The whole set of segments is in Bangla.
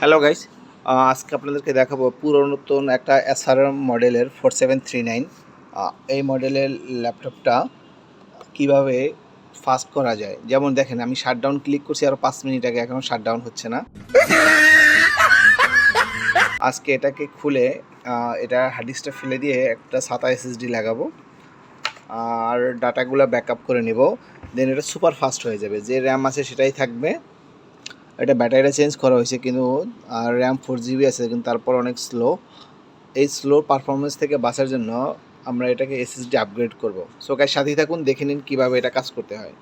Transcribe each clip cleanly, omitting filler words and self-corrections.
হ্যালো গাইস, আজকে আপনাদেরকে দেখাবো পুরাতন একটা এসআর মডেলের 4739। এই মডেলের ল্যাপটপটা কিভাবে ফাস্ট করা যায়। যেমন দেখেন, আমি শাটডাউন ক্লিক করছি আরও 5 মিনিট আগে, এখনও শাটডাউন হচ্ছে না। আজকে এটাকে খুলে এটা হার্ড ডিস্কটা ফেলে দিয়ে একটা SATA SSD লাগাবো আর ডাটাগুলো ব্যাকআপ করে নেব। দেন এটা সুপার ফাস্ট হয়ে যাবে। যে র্যাম আছে সেটাই থাকবে। এটা ব্যাটারিটা চেঞ্জ করা হয়েছে, কিন্তু র্যাম 4 GB আছে, কিন্তু তারপর অনেক স্লো। এই স্লো পারফরমেন্স থেকে বাঁচার জন্য আমরা এটাকে এসএসডি আপগ্রেড করব। সো গাইস, সাথেই থাকুন, দেখে নিন কীভাবে এটা কাজ করতে হয়।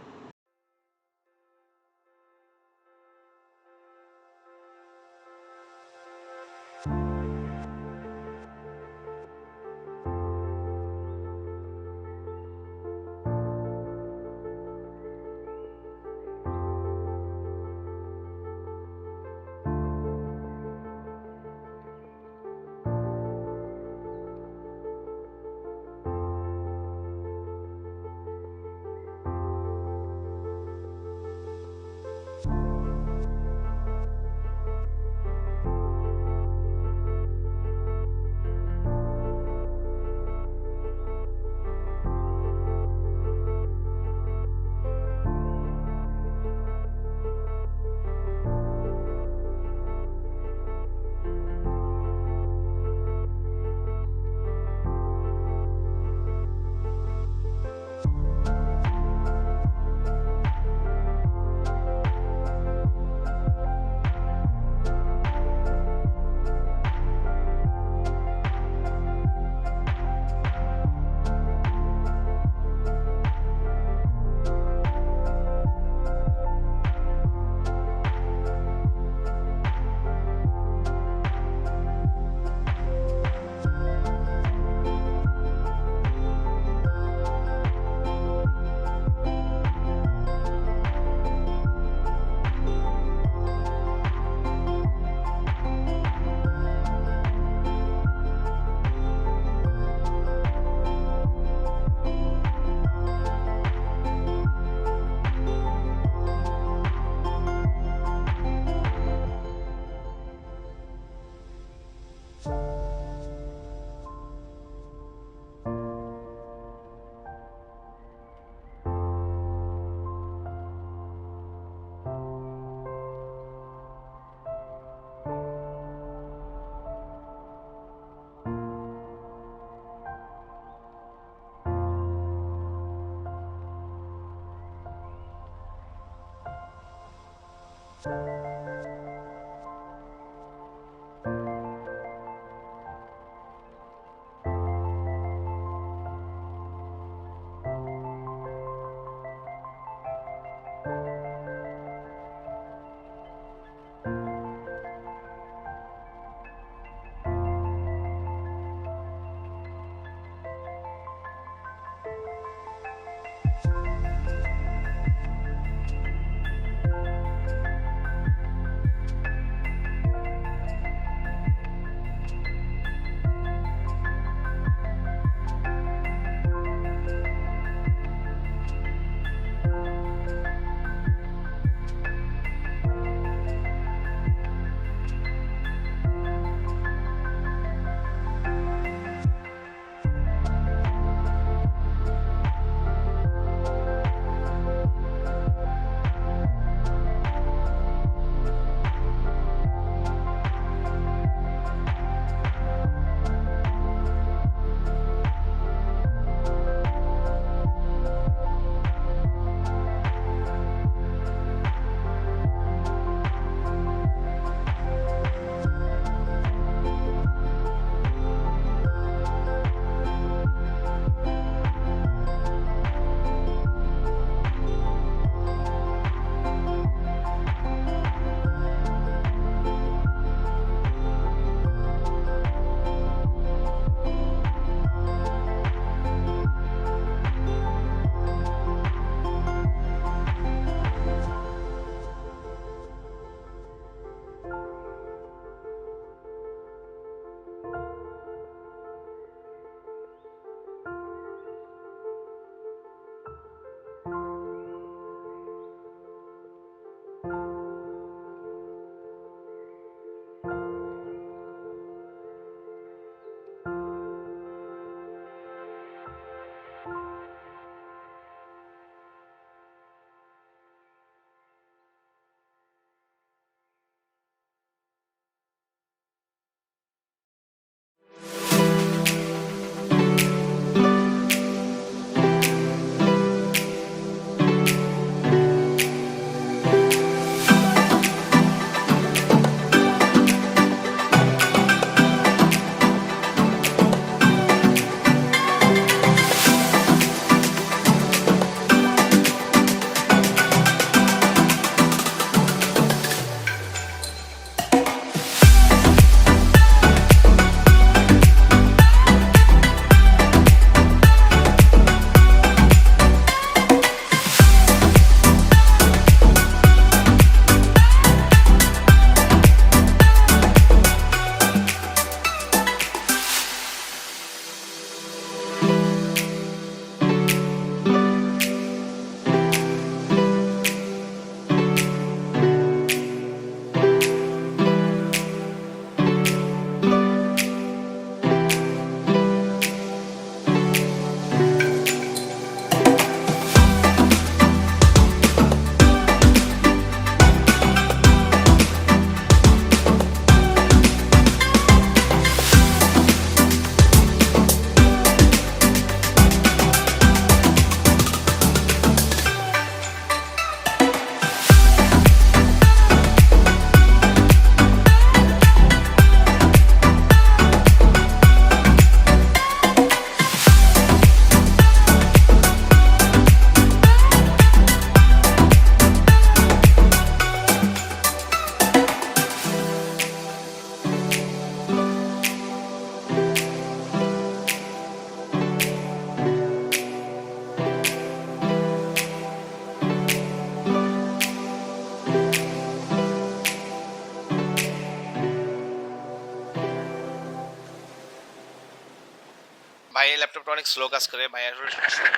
ল্যাপটপটা অনেক স্লো কাজ করে, ভাই আসলে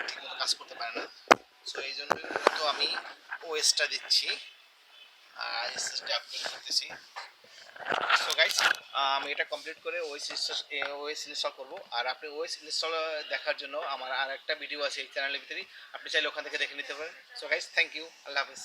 ঠিকমতো কাজ করতে পারে না। সো এই জন্যই তো আমি ওএসটা দিচ্ছি আর এসএসডি আপডেট করতেছি। সো গাইস, আমি এটা কমপ্লিট করে ওএস ইনস্টল করব। আর আপনি ওএস ইনস্টল দেখার জন্য আমার আর একটা ভিডিও আছে এই চ্যানেলের ভিতরেই, আপনি চাইলে ওখান থেকে দেখে নিতে পারেন। সো গাইস, থ্যাংক ইউ, আল্লাহ হাফেজ।